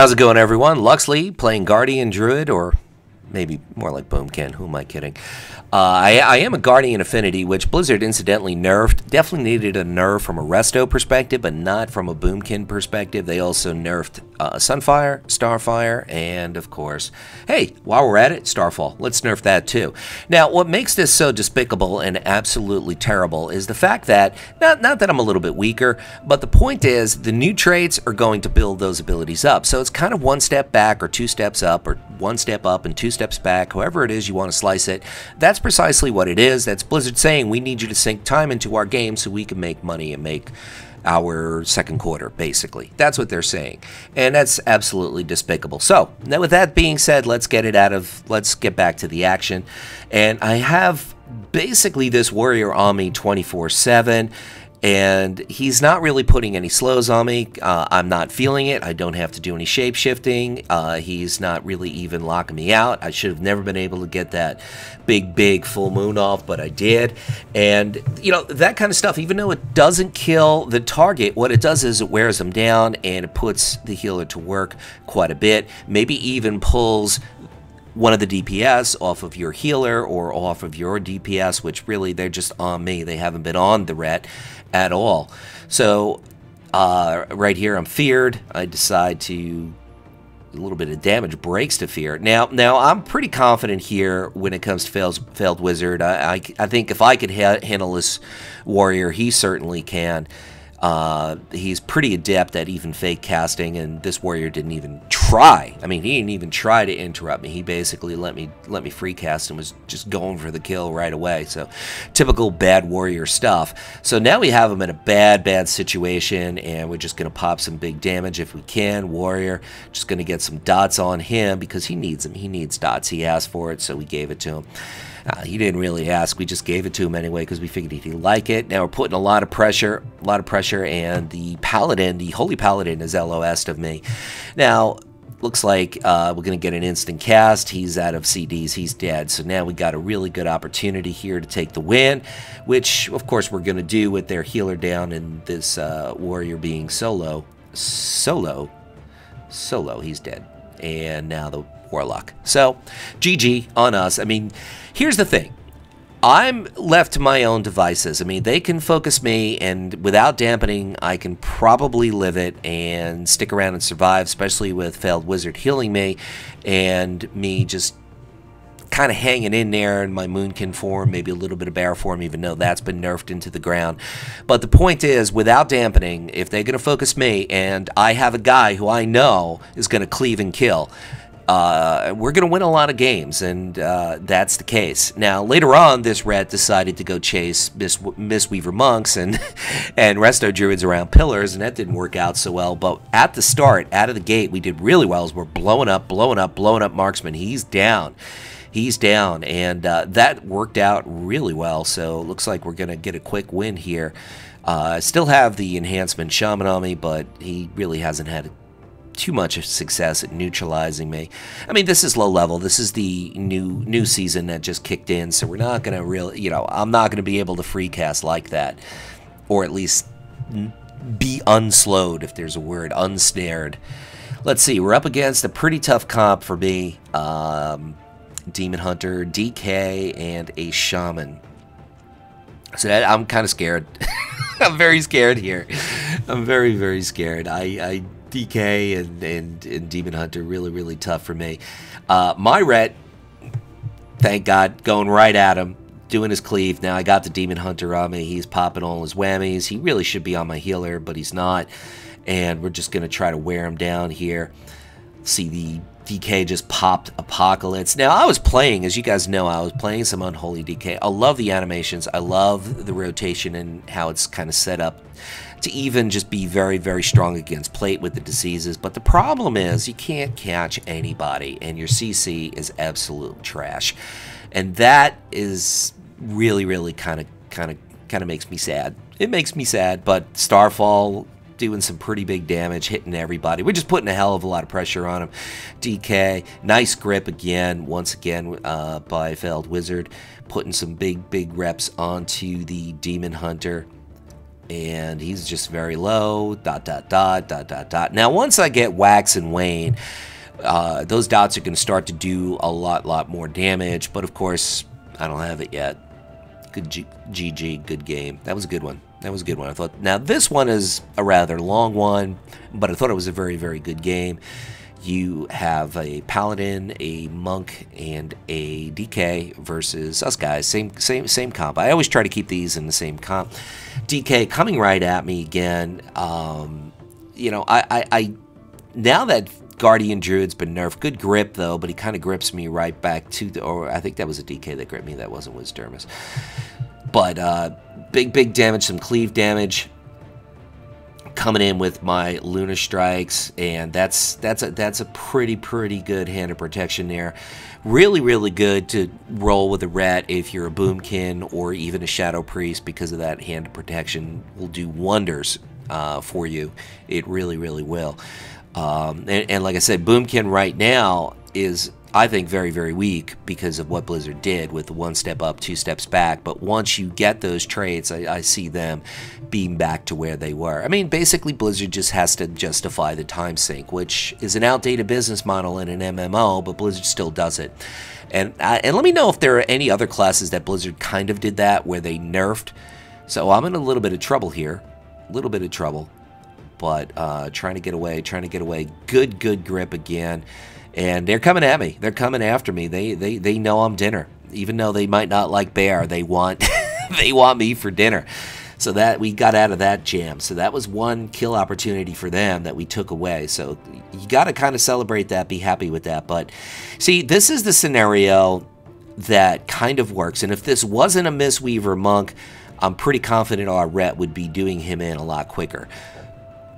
How's it going, everyone? Luxeley playing Guardian Druid, or maybe more like Boomkin. Who am I kidding? I am a Guardian Affinity, which Blizzard incidentally nerfed. Definitely needed a nerf from a Resto perspective, but not from a Boomkin perspective. They also nerfed Sunfire, Starfire, and of course, hey, while we're at it, Starfall. Let's nerf that too. Now, what makes this so despicable and absolutely terrible is the fact that, not that I'm a little bit weaker, but the point is the new traits are going to build those abilities up. So it's kind of one step back or two steps up, or one step up and two steps back, however it is you want to slice it. That's precisely what it is. That's Blizzard saying we need you to sink time into our game so we can make money and make our second quarter, basically. That's what they're saying. And that's absolutely despicable. So, now with that being said, let's get back to the action. And I have basically this warrior on me 24/7. And he's not really putting any slows on me. I'm not feeling it. I don't have to do any shape-shifting. He's not really even locking me out. I should have never been able to get that big full moon off, but I did. And, you know, that kind of stuff, even though it doesn't kill the target, what it does is it wears them down and it puts the healer to work quite a bit. Maybe even pulls one of the DPS off of your healer or off of your DPS, which really they're just on me. They haven't been on the ret at all. So right here I'm feared. I decide to a little bit of damage breaks to fear. Now I'm pretty confident here when it comes to failed wizard. I think if I could handle this warrior, he certainly can. He's pretty adept at even fake casting, and this warrior didn't even try. I mean, he didn't even try to interrupt me. He basically let me free cast and was just going for the kill right away. So, typical bad warrior stuff. So now we have him in a bad situation, and we're just gonna pop some big damage if we can. Warrior, just gonna get some dots on him because he needs them. He needs dots. He asked for it, so we gave it to him. He didn't really ask. We just gave it to him anyway because we figured he'd like it. Now we're putting a lot of pressure, and the Paladin, the Holy Paladin, is LOS'd of me. Now, looks like we're going to get an instant cast. He's out of CDs. He's dead. So now we got a really good opportunity here to take the win, which, of course, we're going to do with their healer down and this warrior being solo. He's dead. And now the Warlock. So, GG on us. I mean, here's the thing. I'm left to my own devices. I mean, they can focus me, and without dampening, I can probably live it and stick around and survive, especially with failed wizard healing me, and me just kind of hanging in there in my moonkin form, maybe a little bit of bear form, even though that's been nerfed into the ground. But the point is, without dampening, if they're going to focus me, and I have a guy who I know is going to cleave and kill, we're going to win a lot of games, and that's the case. Now, later on, this rat decided to go chase Mistweaver monks and resto druids around pillars, and that didn't work out so well. But at the start, out of the gate, we did really well as we're blowing up marksman. He's down. And that worked out really well, so it looks like we're going to get a quick win here. I still have the enhancement shaman on me, but he really hasn't had too much success at neutralizing me. I mean, this is low level. This is the new season that just kicked in, so we're not going to really, I'm not going to be able to free cast like that, or at least be unslowed, if there's a word, unsnared. Let's see, we're up against a pretty tough comp for me. Demon Hunter, DK, and a Shaman. So that, I'm kind of scared. I'm very scared here. I'm very scared. I DK and Demon Hunter really tough for me. My ret, thank God, going right at him, doing his cleave. Now I got the Demon Hunter on me. He's popping all his whammies. He really should be on my healer, but he's not. And we're just going to try to wear him down here. See, the DK just popped Apocalypse. Now, I was playing, as you guys know, I was playing some Unholy DK. I love the animations. I love the rotation and how it's kind of set up to even just be very strong against plate with the diseases. But the problem is you can't catch anybody, and your CC is absolute trash. And that is really kind of makes me sad. It makes me sad, but Starfall doing some pretty big damage, hitting everybody. We're just putting a hell of a lot of pressure on him. DK, nice grip again, once again by failed wizard, putting some big reps onto the Demon Hunter. and he's just very low, ... Now, once I get Wax and Wane, those dots are going to start to do a lot more damage, but of course, I don't have it yet. Good GG, good game. That was a good one. That was a good one. I thought, now this one is a rather long one, but I thought it was a very good game. You have a Paladin, a Monk, and a DK versus us guys. Same comp. I always try to keep these in the same comp. DK coming right at me again. You know, I now that Guardian Druid's been nerfed, good grip though, but he kind of grips me right back to the, or I think that was a DK that gripped me. That wasn't Wisdermis. But big damage, some cleave damage. Coming in with my Luna Strikes, and that's a pretty good hand of protection there. Really good to roll with a rat if you're a Boomkin or even a Shadow Priest, because of that hand of protection will do wonders for you. It really will. And like I said, Boomkin right now is, I think, very weak because of what Blizzard did with the 1 step up, 2 steps back. But once you get those traits, I see them being back to where they were. I mean, basically, Blizzard just has to justify the time sink, which is an outdated business model in an MMO, but Blizzard still does it. And let me know if there are any other classes that Blizzard kind of did that, where they nerfed. So I'm in a little bit of trouble here. A little bit of trouble. But trying to get away. Good grip again. And they're coming at me. They're coming after me. They know I'm dinner. Even though they might not like bear, they want they want me for dinner. So that we got out of that jam. So that was one kill opportunity for them that we took away. So you got to kind of celebrate that, be happy with that. But see, this is the scenario that kind of works. And if this wasn't a Mistweaver Monk, I'm pretty confident our Ret would be doing him in a lot quicker.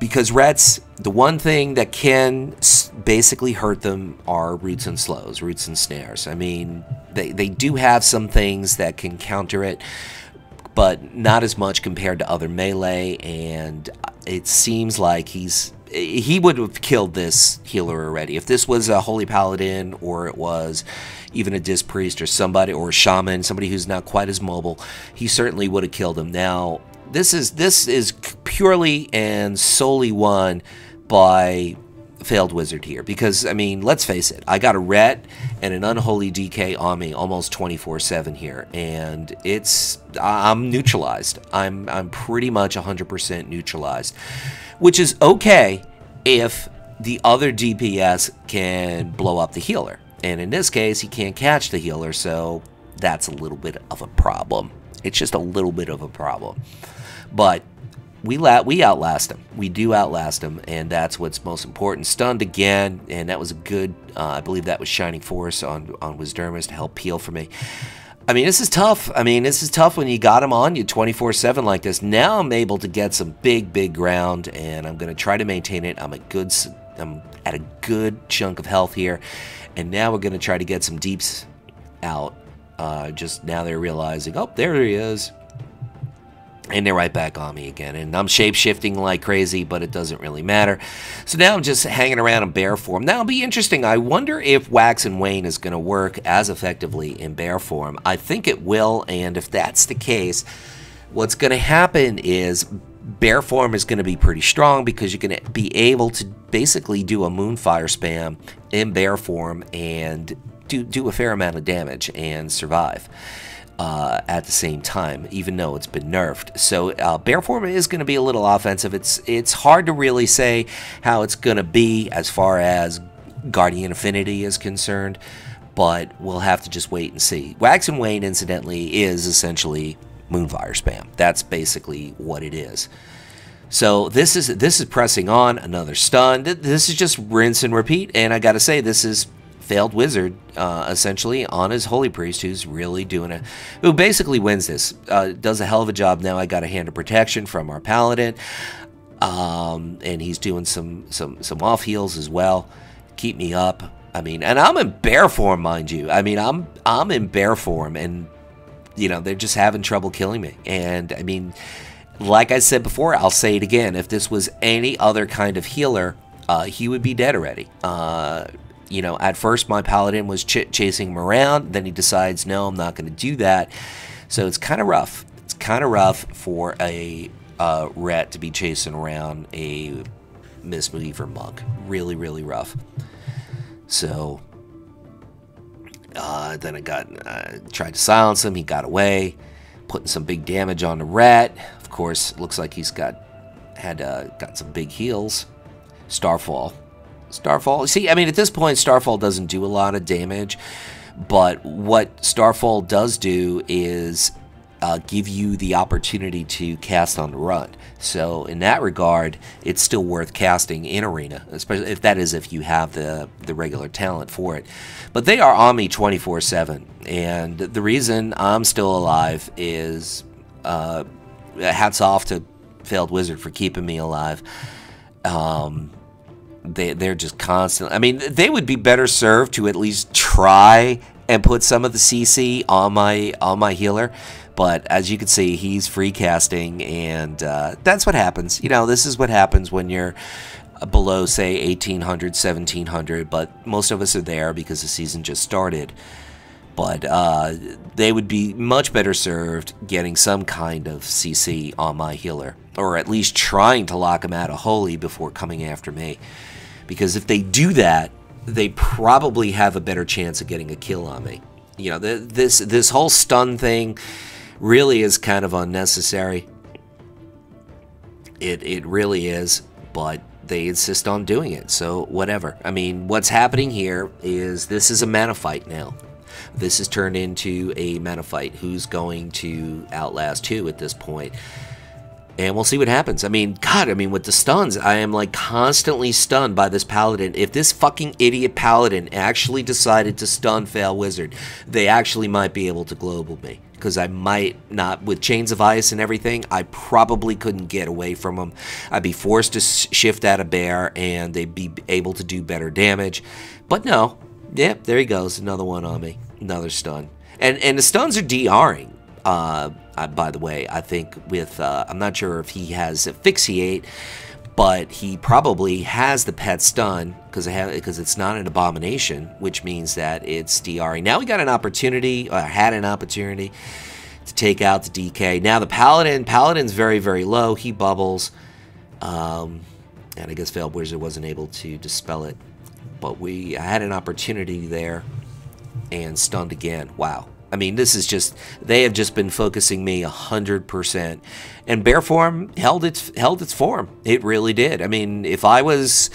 Because Rets, the one thing that can basically hurt them are roots and slows, roots and snares. I mean, they do have some things that can counter it, but not as much compared to other melee, and it seems like he would have killed this healer already. If this was a Holy Paladin, or it was even a Disc Priest or somebody, or a Shaman, somebody who's not quite as mobile, he certainly would have killed him. Now, this is purely and solely won by failed Wizard here, because I mean, let's face it, I got a Ret and an Unholy DK on me almost 24/7 here, and I'm neutralized. I'm pretty much 100% neutralized, which is okay if the other DPS can blow up the healer, and in this case he can't catch the healer, so that's a little bit of a problem. It's just a little bit of a problem. But we outlast him. We do outlast him, and that's what's most important. Stunned again, and that was a good, I believe that was Shining Force on Wisdermis to help peel for me. I mean, this is tough. I mean, this is tough when you got him on you 24/7 like this. Now I'm able to get some big ground, and I'm going to try to maintain it. I'm at a good chunk of health here, and now we're going to try to get some deeps out. Just now they're realizing, oh, there he is. And they're right back on me again. And I'm shape-shifting like crazy, but it doesn't really matter. So now I'm just hanging around in bear form. Now it'll be interesting. I wonder if Wax and Wane is going to work as effectively in bear form. I think it will, and if that's the case, what's going to happen is bear form is going to be pretty strong, because you're going to be able to basically do a Moonfire spam in bear form and do a fair amount of damage and survive at the same time, even though it's been nerfed. So bear form is going to be a little offensive. It's hard to really say how it's going to be as far as Guardian Affinity is concerned, but we'll have to just wait and see. Wax and Wane, incidentally, is essentially Moonfire spam. That's basically what it is. So this is pressing on, another stun. This is just rinse and repeat, and I gotta say, this is failed Wizard, essentially, on his Holy Priest, who's really who basically wins this. Does a hell of a job. Now I got a hand of protection from our Paladin, and he's doing some off heals as well. Keep me up. I mean, and I'm in bear form, mind you. I mean, I'm in bear form, and you know, they're just having trouble killing me. And I mean, like I said before, I'll say it again. If this was any other kind of healer, he would be dead already. You know, at first my Paladin was chasing him around. Then he decides, no, I'm not going to do that. So it's kind of rough. It's kind of rough for a Rhett to be chasing around a Mistweaver monk. Really, really rough. So then I tried to silence him. He got away, putting some big damage on the Rhett. Of course, looks like he's got some big heals. Starfall. See, I mean, at this point, Starfall doesn't do a lot of damage, but what Starfall does do is give you the opportunity to cast on the run. So in that regard, it's still worth casting in Arena, especially if you have the regular talent for it. But they are on me 24/7, and the reason I'm still alive is hats off to Failed Wizard for keeping me alive. They're just constantly. I mean, they would be better served to at least try and put some of the CC on my healer. But as you can see, he's free casting, and that's what happens. You know, this is what happens when you're below, say, 1800, 1700. But most of us are there because the season just started. But they would be much better served getting some kind of CC on my healer, or at least trying to lock him out of Holy before coming after me. Because if they do that, they probably have a better chance of getting a kill on me. You know, this whole stun thing really is kind of unnecessary. It really is, but they insist on doing it, so whatever. I mean, what's happening here is this is a mana fight now. This has turned into a mana fight. Who's going to outlast who at this point? And we'll see what happens. I mean, God, I mean, with the stuns, I am like constantly stunned by this Paladin. If this fucking idiot Paladin actually decided to stun Fail Wizard, they actually might be able to global me. Because I might not, with Chains of Ice and everything, I probably couldn't get away from them. I'd be forced to shift out of Bear, and they'd be able to do better damage. But no, yep, there he goes, another one on me, another stun. And the stuns are DRing. By the way, I think with, I'm not sure if he has Asphyxiate, but he probably has the pet stun because it's not an abomination, which means that it's DRing. Now we got an opportunity, had an opportunity to take out the DK. Now the Paladin's very, very low. He bubbles, and I guess Failed Wizard wasn't able to dispel it, but I had an opportunity there and stunned again. Wow. I mean, this is just, they have just been focusing me 100%. And Bear Form held its form. It really did. I mean, if I was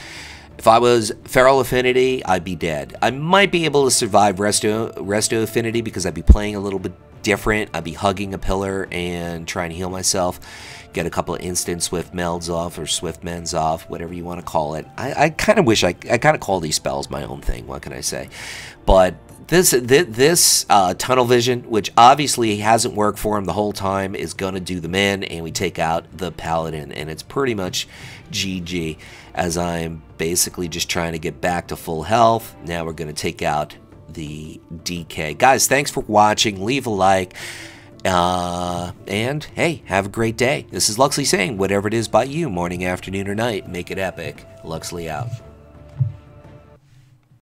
Feral Affinity, I'd be dead. I might be able to survive Resto Affinity because I'd be playing a little bit different. I'd be hugging a pillar and trying to heal myself. Get a couple of instant Swift Melds off or Swift Mends off, whatever you want to call it. I kind of wish I kind of call these spells my own thing. What can I say? But this tunnel vision, which obviously hasn't worked for him the whole time, is going to do them in, and we take out the Paladin, and it's pretty much GG, as I'm basically just trying to get back to full health. Now we're going to take out the DK. Guys, thanks for watching. Leave a like, and hey, have a great day. This is Luxley saying, whatever it is by you, morning, afternoon, or night, make it epic. Luxley out.